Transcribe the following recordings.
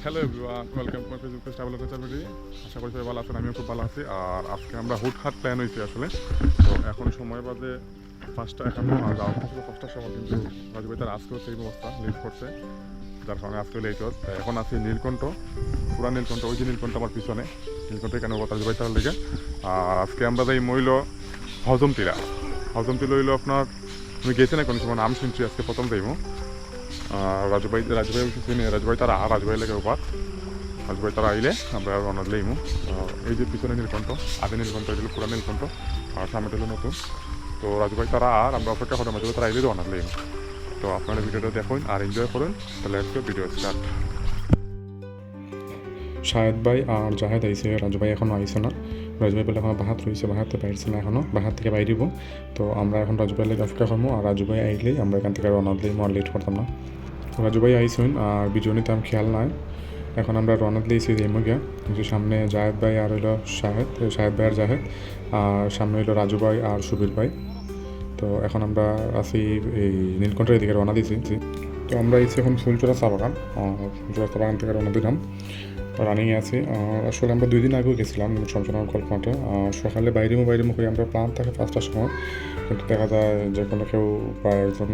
Hello everyone, welcome to my Facebook page travel culture video. আশা করি সবাই ভালো আছেন, আমিও খুব ভালো আছি। আর আজকে আমরা হুটহাট প্ল্যান হয়েছি আসলে। তো এখন সময় বাদে 5টা, এখনও যাওয়ার কথা ছিল 5টার সময়, কিন্তু রাজু ভাই তার আজকেও সেই অবস্থা লেট করছে, যার কারণে আজকেও লেট হচ্ছে। এখন আছি নীলকণ্ঠ, পুরা নীলকণ্ঠ, ওই যে নীলকণ্ঠ আমার পিছনে, নীলকণ্ঠ এখানে রাজু ভাই তার লেগে। আর আজকে আমরা যাই মইল হজমটিরা। হজমটি লইল আপনার, তুমি গেছি না কোনো সময়, নাম শুনছি, আজকে প্রথম যাইব। রাজুভাই চিনি, রাজুভাই তারা রাজুভাই লেগে উপাত, রাজুভাই তারা আইলে আমরা রওনা লইমু। এই যে পিছনে নীলকণ্ঠ, আগে নীলকণ্ঠ, এগুলো পুরা নীলকণ্ঠ, আর সামনে হলো নতুন। তো রাজুভাই তারা আর আমরা অপেক্ষা করে রাজুভাই তারা আইলে রওনা লইমু। তো আপনারা ভিডিওটা দেখুন আর এনজয় করুন। তাহলে আজকে ভিডিও স্টার্ট। শাহেদ ভাই আর জাহেদ আইসে, রাজু ভাই এখনও আইসে না। রাজু ভাই বলে এখনও বাহাত রয়েছে, বাহাতে বাইরছে না এখনও, বাহাত থেকে বাইরিব। তো আমরা এখন রাজু ভাইয়ের অপেক্ষা করবো, আর রাজু ভাই আইলেই আমরা এখান থেকে রওনা দিই, আর লেট করতাম না। রাজু ভাই আইসুন, আর ভিডিও নিতে আমি খেয়াল নাই। এখন আমরা রওনা দিয়েছি রেমুগিয়া, কিন্তু সামনে জাহেদ ভাই আর হইলো শাহেদ ভাই আর জাহেদ, আর সামনে হইলো রাজু ভাই আর সুবীর ভাই। তো এখন আমরা আছি এই নীলকণ্ঠের দিকে রওনা দিয়েছি। তো আমরা এসে এখন ফুলচোরা চা বাগান, ফুলচোরা চা বাগান থেকে রওনা দিলাম, রানিংয়ে আছি। আসলে আমরা 2 দিন আগেও গেছিলাম সঞ্চনা গল্পমাঠে। সকালে বাইরে করে আমরা প্ল্যান থাকে 5টার সময়, কিন্তু দেখা যায় যে কোনো কেউ প্রায় একজন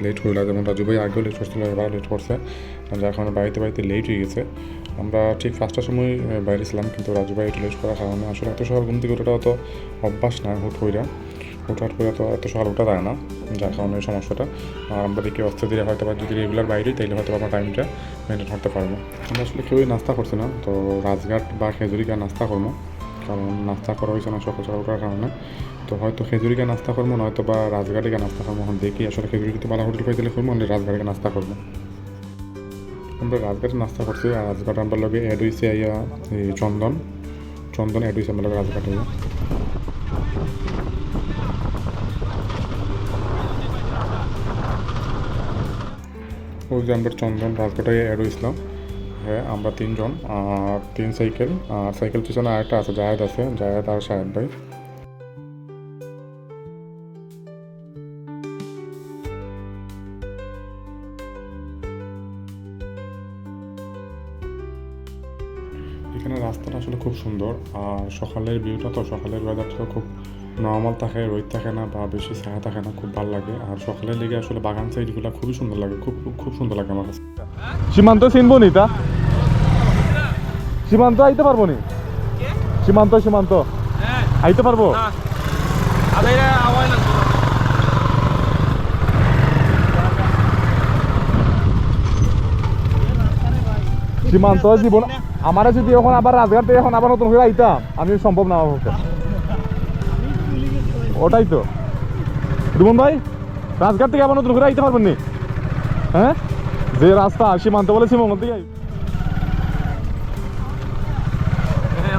লেট হইল, যেমন রাজু ভাই আগেও লেট করছিল, এবার লেট করছে, যার কারণে বাড়িতে লেট হয়ে গেছে। আমরা ঠিক 5টার সময় বাইরে ছিলাম, কিন্তু রাজু ভাই একটু লেট করার কারণে আসলে এত সকাল ঘুম থেকে ওঠাটা অত অভ্যাস না, হুটহাট করে তো এত সকাল ওঠা যায় না, যার কারণে এই সমস্যাটা। আর আমরা দেখি অস্তে ধীরে হয়তো বা যদি রেগুলার বাইরে, তাইলে হয়তো আমরা টাইমটা মেনটেন করতে পারবো। আমরা আসলে কেউই নাস্তা করছি না, তো রাজঘাট বা খেজুরিকা নাস্তা করবো, কারণ নাস্তা করা হয়েছে না সকাল সকাল ওঠার কারণে। তো হয়তো খেজুরিকা নাস্তা করবো, নয়তো বা রাজঘাটিকা নাস্তা করবো। এখন দেখি আসলে খেজুরিতে বালা হোটেল পাইতে করবো, মানে রাজঘাটিকে নাস্তা করবো। আমরা রাজঘাটে নাস্তা করছি, আর রাজঘাট আমরা লগে অ্যাড হয়েছে আইয়া এই চন্দন অ্যাড হয়েছে আমরা লগে রাজঘাটে। ওই যে আমরা চন্দন রাজঘাটে অ্যাড হয়েছিলাম। হ্যাঁ, আমরা 3 জন, আর 3 সাইকেল, আর সাইকেল পিছনে আরেকটা আছে, জাহেদ আর শাহেদ ভাই। এখানে রাস্তাটা আসলে খুব সুন্দর, আর সকালের ভিউটা, তো সকালের ওয়েদারটা খুব নর্মাল থাকে, রোদ থাকে না বা বেশি ছায়া থাকে না, খুব ভালো লাগে। আর সকালের লেগে আসলে বাগান সাইডগুলো খুবই সুন্দর লাগে, খুব সুন্দর লাগে আমার কাছে। সীমান্ত চিনবো নি তা? সীমান্ত আইতে পারবো নি? সীমান্ত আইতে পারবো? সীমান্ত জীবন আমার যদি এখন আবার রাজঘাট থেকে এখন আবার নতুন করে আইতাম, আমি সম্ভব না আমার পক্ষে। ওটাই তো রুমন ভাই, রাজঘাট থেকে আবার নতুন করে আইতে পারবেন নি? হ্যাঁ, যে রাস্তা সীমান্ত বলে সীমান্ত থেকে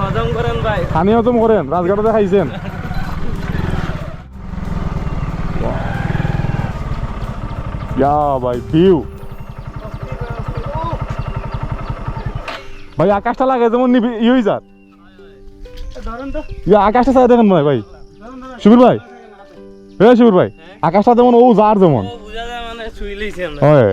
হজম করেন ভাই, খানি হজম করেন, রাজঘাটে খাইছেন। ভাই ভিউ ভাই, আকাশটা লাগে যেমন ইয়ে যার আকাশটা চাই দেখেন ভাই শিবির ভাই, শিবির ভাই, আকাশটা যেমন ও যার যেমন হয়।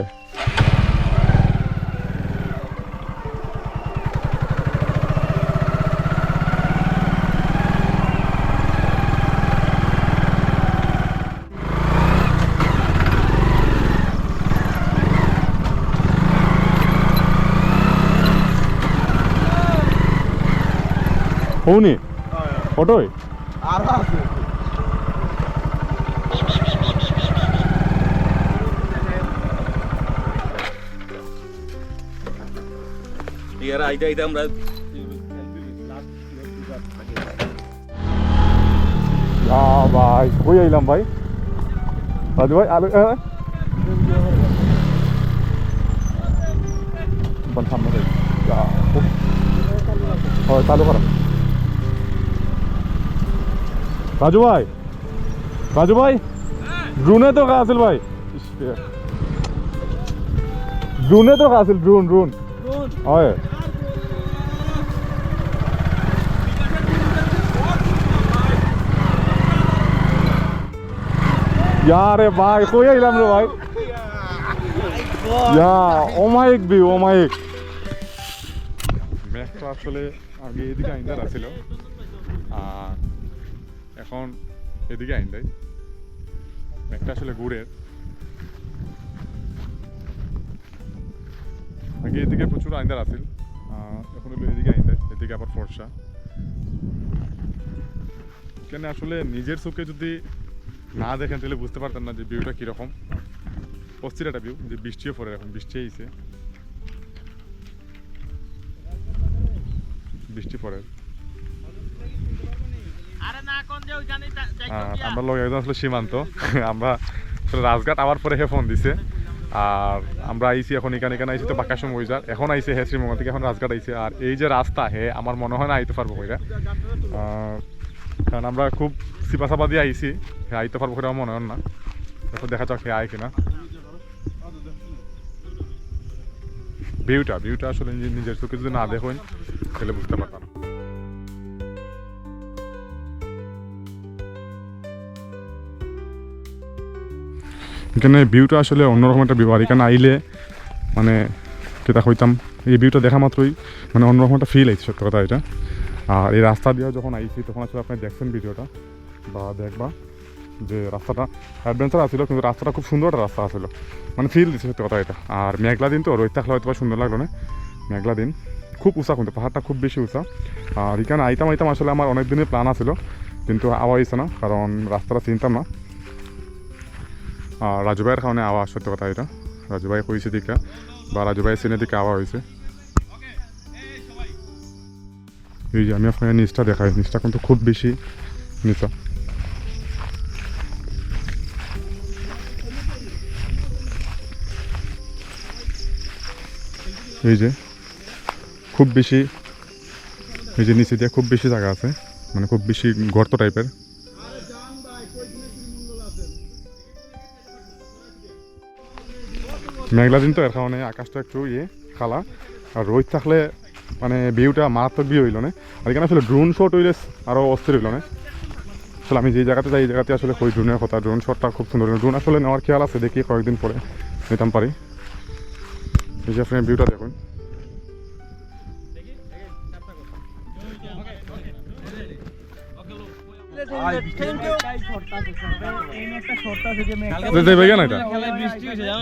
হৌনি অটোয় আর আছে ইয়ার আইতে আমরা ভাই কই আইলাম ভাই, রাজু ভাই আলু সামনে চালু করা। রাজু ভাই ড্রোনে তো আছিল ভাই, ড্রোনে তো আছিল, ড্রোন হয়। रे भाई কই আইলাম রে ভাই, ওমাইক ভিউ, ওমাইক মেঘটা আসলে আগে এদিকে আইন্দার আছিল আর এখন এদিকে আইন্দাই মেঘটা আসলে গুড়ের আগে এদিকে প্রচুর আইন্দার আছিল এখন হলো এদিকে আইন্দায় এদিকে আবার ফর্সা এখানে আসলে নিজের চোখে যদি না দেখেন তাহলে বুঝতে পারতেন না যে ভিউটা কীরকম অস্থির একটা ভিউ যে বৃষ্টিও পড়ে এখন বৃষ্টি আইছে বৃষ্টি পড়ে আমরা লোক একজন আসলে সীমান্ত আমরা আসলে রাজঘাট আবার পরে হে ফোন দিছে আর আমরা আইছি এখন এখানে আইছি তো বাকাশম ওইজার এখন আইছে হে শ্রীমঙ্গল থেকে এখন রাজঘাট আইছে আর এই যে রাস্তা হে আমার মনে হয় না আইতে পারবো কইরা কারণ আমরা খুব সিপাসাপা দিয়ে আইছি হে আইতে পারবো কইরা আমার মনে হয় না এখন দেখা যাক হে আয় কিনা ভিউটা আসলে নিজের চোখে যদি না দেখুন তাহলে বুঝতে পারতাম এখানে ভিউটা আসলে অন্যরকম একটা ভিউ আর এখানে আইলে মানে কেটা কইতাম এই ভিউটা দেখা মাত্রই মানে অন্যরকম একটা ফিল আইছে সত্য কথা এটা আর এই রাস্তা দিয়ে যখন আইছি তখন আসলে আপনি দেখছেন ভিডিওটা বা দেখবা যে রাস্তাটা অ্যাডভেঞ্চার আছিল কিন্তু রাস্তাটা খুব সুন্দর একটা রাস্তা আসলো মানে ফিল দিচ্ছে সত্যি কথা এটা আর মেঘলা দিন তো রোদ থাকলে হয়তো সুন্দর লাগলো না মেঘলা দিন খুব উঁচা কিন্তু পাহাড়টা খুব বেশি উঁচা আর এখানে আইতাম আসলে আমার অনেক দিনের প্ল্যান আছিল কিন্তু আওয়া হয়েছে না কারণ রাস্তাটা চিনতাম না আর রাজু ভাইয়ের কারণে আওয়া সত্যি কথা এটা রাজু ভাই কইছে দিকা বা রাজু ভাইয়ের সিনে দিকে আওয়া হয়েছে এই যে আমি আপনার নিচটা দেখাই নিচটা কিন্তু খুব বেশি নিচা এই যে খুব বেশি এই যে নিচে দিয়ে খুব বেশি জায়গা আছে মানে খুব বেশি গর্ত টাইপের মেঘলা দিন তো এর কারণে আকাশটা একটু খালা আর রোদ থাকলে মানে ভিউটা মারাত্মক ভিউ হইল না আর এখানে আসলে ড্রোন শট হইলে আরও অস্থির হইল না আসলে আমি যে জায়গাতে যাই এই জায়গাতে আসলে কই ড্রোনের কথা ড্রোন শটটা খুব সুন্দর ড্রোন আসলে নেওয়ার খেয়াল আছে দেখি কয়েকদিন পরে নিতাম পারি এই যে আপনার ভিউটা দেখুন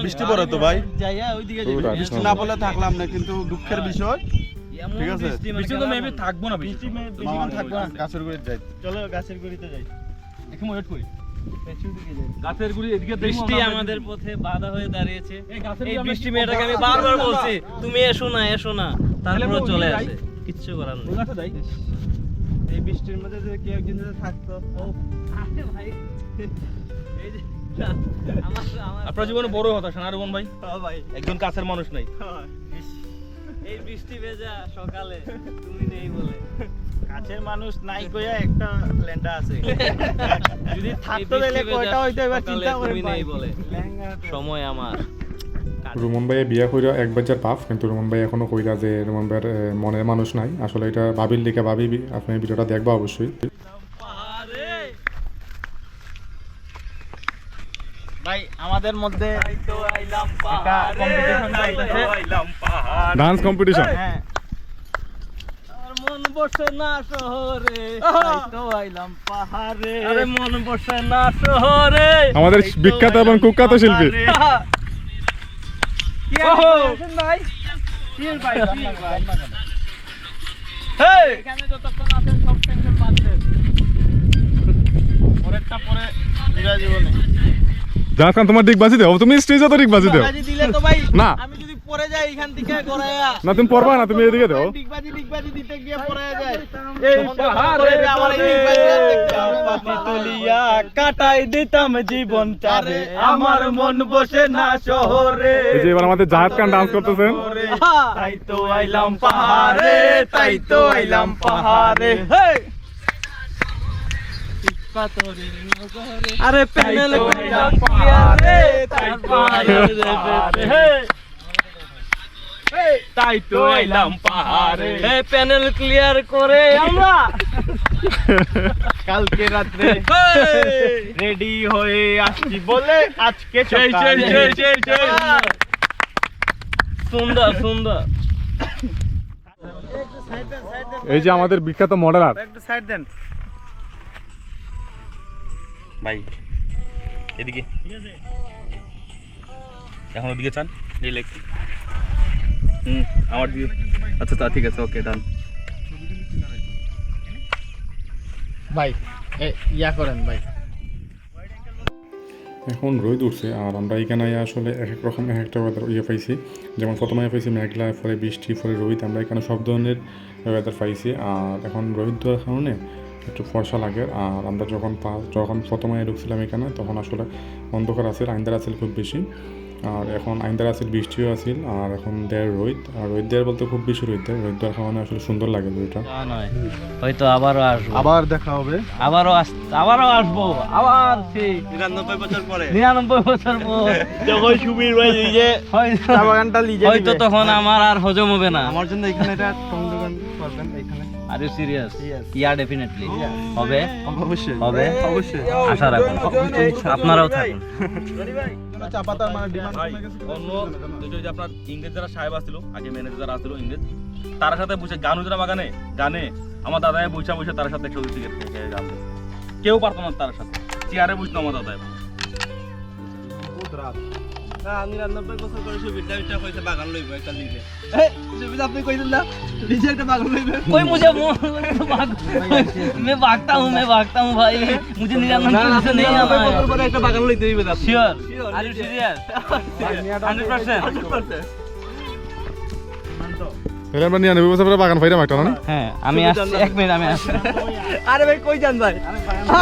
বৃষ্টি পড়ে তো ভাই বৃষ্টি না বলে থাকলাম না কিন্তু দুঃখের বিষয় ঠিক আছে বৃষ্টি তো মেবি থাকবো না বৃষ্টি থাকবে না গাছের গুড়িতে যাই চলো গাছের গুড়িতে যাই একটু ওয়েট করি গাছের গুড়ি এদিকে বৃষ্টি আমাদের পথে বাধা হয়ে দাঁড়িয়েছে এই বৃষ্টি মেয়েটাকে আমি বারবার বলছি তুমি এসো না তারপরে চলে আসে কিচ্ছু করার নেই এই বৃষ্টির মধ্যে যদি কেউ একজন যদি থাকতো ও আসে ভাই এই যে আপনার জীবনে বড় হতাশা না রুমন ভাই ভাই একজন কাছের মানুষ নাই এই বৃষ্টি ভেজা সকালে তুমি নেই বলে কাছের মানুষ নাই কইয়া একটা ল্যান্ডা আছে যদি থাকতো তাহলে কয়টা হইতো এবার চিন্তা করে তুমি নেই বলে সময় আমার রুমন ভাইয়ে বিয়া কইরা 1 বছর পাপ কিন্তু রুমন ভাই এখনো কইরা যে রুমন ভাইয়ের মনের মানুষ নাই আসলে এটা ভাবির লিখে ভাবি আপনি ভিডিওটা দেখবা অবশ্যই ভাই আমাদের মধ্যে একটা কম্পিটিশন চলতেছে ডান্স কম্পিটিশন হ্যাঁ আর মন বসে না শহরে তাই তো আইলাম পাহাড়ে আরে মন বসে না শহরে আমাদের বিখ্যাত এবং কুখ্যাত শিল্পী ভাই হেই এখানে যতক্ষণ আছেন সব টেনশন বাদ দেন পরেরটা পরে পুরা জীবনে জাহাজ খান তোমার দিক বাজি দাও তুমি স্টেজে তো দিক বাজি দাও ডিগবাজি দিলে তো ভাই না আমি যদি পড়ে যাই এখান থেকে গড়ায়া না তুমি পড়বা না তুমি এদিকে দাও ডিগবাজি দিতে গিয়ে পড়ে যায় এই পাহাড়ে আমার এই ডিগবাজি আর দেখতে হবে পাতি তুলিয়া কাটাই দিতাম জীবনটারে আমার মন বসে না শহরে এই যে এবার আমাদের জাহাজ খান ডান্স করতেছেন তাই তো আইলাম পাহাড়ে তাই তো আইলাম পাহাড়ে আরে প্যানেল পাহাড়ে তাই তো তাই তো আইলাম পাহাড়ে প্যানেল ক্লিয়ার করে আমরা কালকে রাতে রেডি হয়ে আসছি বলে আজকে সুন্দর এই যে আমাদের বিখ্যাত মডেলার একটু সাইড দেন ভাই এদিকে এখন ওদিকে চান এই লেগ আমার দিকে আচ্ছা তা ঠিক আছে ওকে ডান ভাই ইয়া করেন ভাই। এখন রোদ উঠছে আর আমরা এখানে আসলে এক এক রকম এক একটা ওয়েদার পাইছি। যেমন প্রথমে পাইছি মেঘলা, ফলে বৃষ্টি, ফলে রোদ। আমরা এখানে সব ধরনের ওয়েদার পাইছি। আর এখন রোদ দেওয়ার কারণে একটু ফর্সা লাগে। আর আমরা যখন প্রথমে ঢুকছিলাম এখানে তখন আসলে অন্ধকার আছিল, আইন্দার আছিল খুব বেশি। আর এখন আইন্দার আছিল, বৃষ্টিও আছিল। আর এখন দেয় রোদ। আর রোদ দেওয়ার বলতে খুব বেশি রোদ দেয়। রোদ দেওয়ার কারণে আসলে সুন্দর লাগে ভিউটা। হয়তো আবারও আসবো, আবার দেখা হবে আবারও আসবো, আবার সেই 99 বছর পরে 99 বছর পর যখন সুবীর ভাই এই যে চা বাগানটা লিজে হয়তো তখন আমার আর হজম হবে না। আমার জন্য এখানে একটা টং দোকান করবেন এখানে। Are you serious? Yeah definitely হবে, অবশ্যই হবে, অবশ্যই আশা রাখুন, আপনারাও থাকুন। চা পাতার মানে ডিমান্ড ভাই অন্য যে আপনার ইংরেজ যারা সাহেব আসছিল আগে ম্যানেজার যারা আসছিল ইংরেজ তার সাথে বসে গান উজরা বাগানে গানে আমার দাদায় বসে বসে তার সাথে একশো টিকিট গান কেউ পারতো না তার সাথে চেয়ারে বসতো আমার দাদায় আমি 99 বছর করে সুবিধা কইছে বাগান লইব একটা লিজে সুবিধা আপনি কইলেন না লিজে একটা বাগান লইবে कोई मुझे मैं भागता हूँ भाई, मुझे 99 से नहीं आना है। পরে একটা বাগান লইতে হইবে আপনি श्योर? Are you serious? 100%? তাহলে আমরা 99 বছর পরে বাগান ফাইরাম একটা না? হ্যাঁ আমি আসছি, এক মিনিট আমি আসছি। আরে ভাই কই যান ভাই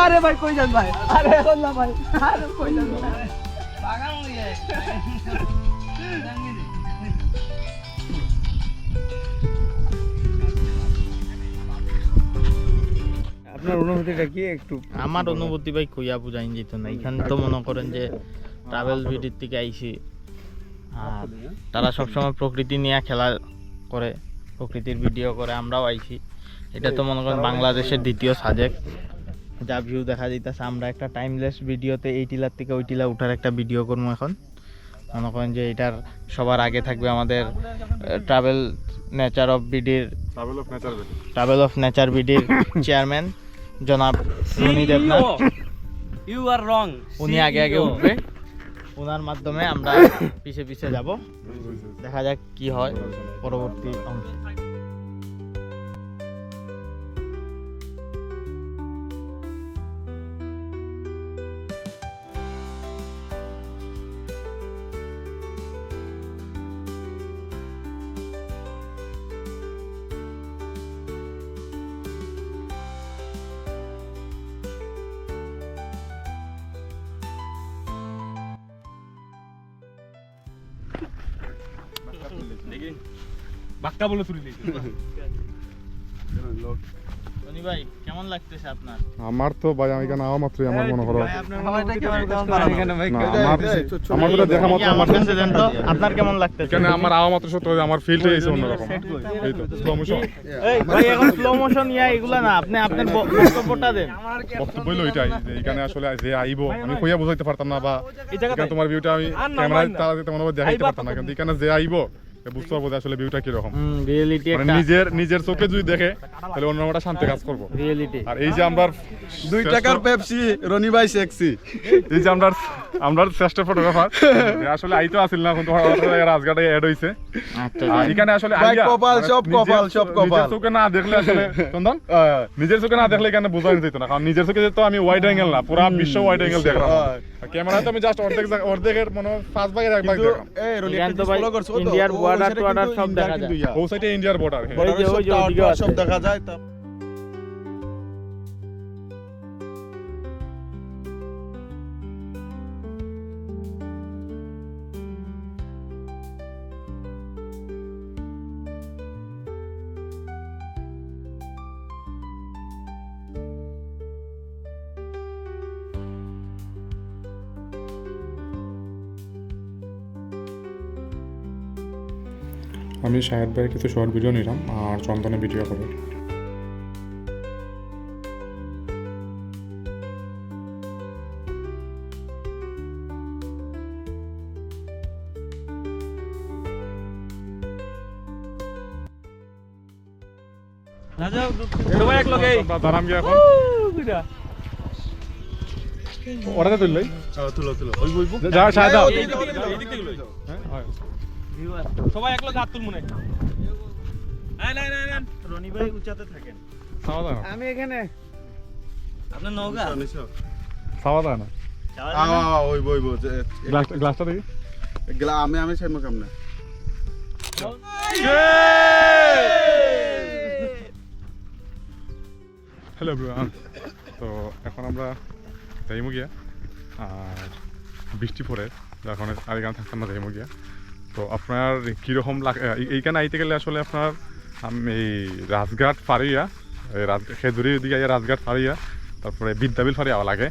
আরে ভাই কই যান ভাই আরে এখন না ভাই আরে কই যান ভাই বাগান লিয়ে আপনার অনুভূতিটা কি একটু? আমার অনুভূতি ভাই কইয়া বুঝাইন যেত না। এখানে তো মনে করেন যে ট্রাভেল ভিডিওর থেকে আইছি, আর তারা সবসময় প্রকৃতি নিয়ে খেলা করে, প্রকৃতির ভিডিও করে, আমরাও আইছি। এটা তো মনে করেন বাংলাদেশের দ্বিতীয় সাজেক্ট যা ভিউ দেখা যাইতেছে। আমরা একটা টাইমলেস ভিডিওতে এই টিলার থেকে ওই টিলা উঠার একটা ভিডিও করবো এখন। মনে করেন যে এটার সবার আগে থাকবে আমাদের ট্রাভেল নেচার অফ বিডির ট্রাভেল অফ নেচার বিডির চেয়ারম্যান জনাব Roni Debnath. You are wrong. উনি আগে আগে উঠবে, ওনার মাধ্যমে আমরা পিছে পিছে যাব। দেখা যাক কি হয় পরবর্তী অংশে। দেখি বাক্কা বলে তুলি রনি ভাই কেমন লাগতেছে আপনার? আমার তো ভাই আমি এখানে আওয়া মাত্রই আমার মনে করো আমার যেটা দেখা মতো আমার আপনার কেমন লাগতেছে? এখানে আমার আওয়া মাত্র সত্য আমার ফিলটা এসে অন্যরকম। এই তো স্লো মোশন এই ভাই এখন স্লো মোশন ইয়া এগুলা না, আপনি আপনার বক্তব্যটা দেন। বক্তব্য হলো এটাই যে এখানে আসলে যে আইবো আমি কইয়া বুঝাইতে পারতাম না, বা এখানে তোমার ভিউটা আমি ক্যামেরায় তাড়াতে তেমন ভাবে দেখাইতে পারতাম না, কিন্তু এখানে যে আইবো বুঝতে পারবো যে আসলে ভিউটা কিরকম। রিয়েলিটি মানে নিজের চোখে যদি দেখে তাহলে অন্য একটা শান্তি কাজ করবো। রিয়েলিটি। আর এই যে আমরা 2 টাকার পেপসি রনি ভাই সেক্সি, এই যে আমরা শ্রেষ্ঠ ফটোগ্রাফার আসলে আইতো আসিল না, কিন্তু রাজঘাটে অ্যাড হইছে। আচ্ছা আর এখানে আসলে ভাই আইয়া কপাল সব কপাল সব কপাল। নিজের চোখে না দেখলে আসলে চন্দন নিজের চোখে না দেখলে এখানে বোঝা যেত না, কারণ নিজের চোখে তো আমি ওয়াইড অ্যাঙ্গেল না, পুরো বিশ্ব ওয়াইড অ্যাঙ্গেল দেখলাম। ক্যামেরায় তো আমি জাস্ট অর্ধেকের মনে 5 ভাগের 1 ভাগ দেখলাম। এই রনি এখানে তো ভাই ইন্ডিয়ার বর্ডার টু বর্ডার সব দেখা যায়। ও সাইডে ইন্ডিয়ার বর্ডার। ওই যে ওইদিকে আছে। সব দেখা যায়। তা আমি শাহেদ ভাইয়ের কিছু শর্ট ভিডিও নিলাম আর চন্দনের ভিডিও করে। সবাই এক লগে আমরা দাঁড়াম গিয়ে এখন ওটাতে তুললেই যা সাহেব দাও হ্যাঁ হয়। সবাই এক লগে হাত তুল মনে রনি ভাই উচ্চাতে থাকেন। খাওয়া দাওয়া আমি এখানে আপনার নৌকা খাওয়া দাওয়া না গ্লাসটা দেখি আমি চাইবো কেমনে হ্যালো এভরিওয়ান, তো এখন আমরা যাইমু গিয়া আর বৃষ্টি পড়ে এখন আর এখানে থাকতাম না যাইমু গিয়া। তো আপনার কীরকম এইখানে আইতে গেলে আসলে আপনার এই রাজঘাট ফারিয়া খেজুরির দিকে রাজঘাট ফারিয়া তারপরে বিদ্যাবিল ফারিয়া লাগে।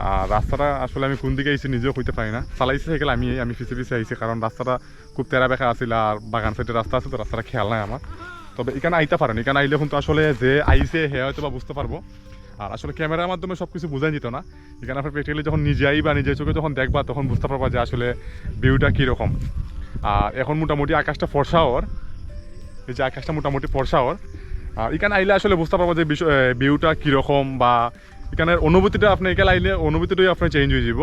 আর রাস্তাটা আসলে আমি কোন দিকে আইছি নিজেও কইতে পারি না, চালাইছি সাইকেল আমি পিছিয়ে পিছিয়ে আইছি কারণ রাস্তাটা খুব তেরা বেঁকা আছিল আর বাগান সাইডে রাস্তা আছে, তো রাস্তাটা খেয়াল নাই আমার। তবে এখানে আইতে পারেন, এখানে আইলে কিন্তু আসলে যে আইসে হে হয়তো বা বুঝতে পারবো। আর আসলে ক্যামেরার মাধ্যমে সব কিছু বোঝাই যেত না, এখানে আপনার প্র্যাকটিক্যালি যখন নিজে আইবা নিজের চোখে যখন দেখবা তখন বুঝতে পারবা যে আসলে ভিউটা কীরকম। আর এখন মোটামুটি আকাশটা ফর্সা ওর, এই যে আকাশটা মোটামুটি ফর্সা ওর। আর এখানে আইলে আসলে বুঝতে পারবো যে ভিউটা কীরকম বা এখানের অনুভূতিটা আপনি এখানে আইলে অনুভূতিটাই আপনার চেঞ্জ হয়ে যাব।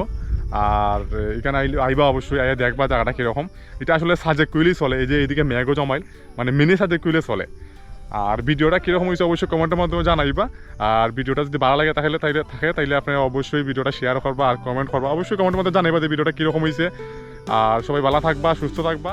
আর এখানে আইবা অবশ্যই আইয়া দেখবা জায়গাটা কীরকম। এটা আসলে সাজেক কুইলেই চলে, এই যে এইদিকে মেঘও জমাইল মানে মিনি সাজেক কুইলে চলে। আর ভিডিওটা কীরকম হয়েছে অবশ্যই কমেন্টের মাধ্যমে জানাইবা। আর ভিডিওটা যদি ভালো লাগে তাইলে আপনি অবশ্যই ভিডিওটা শেয়ার করবা আর কমেন্ট করবা, অবশ্যই কমেন্টের মধ্যে জানাইবা যে ভিডিওটা কীরকম হয়েছে। আর সবাই ভালো থাকবা, সুস্থ থাকবা।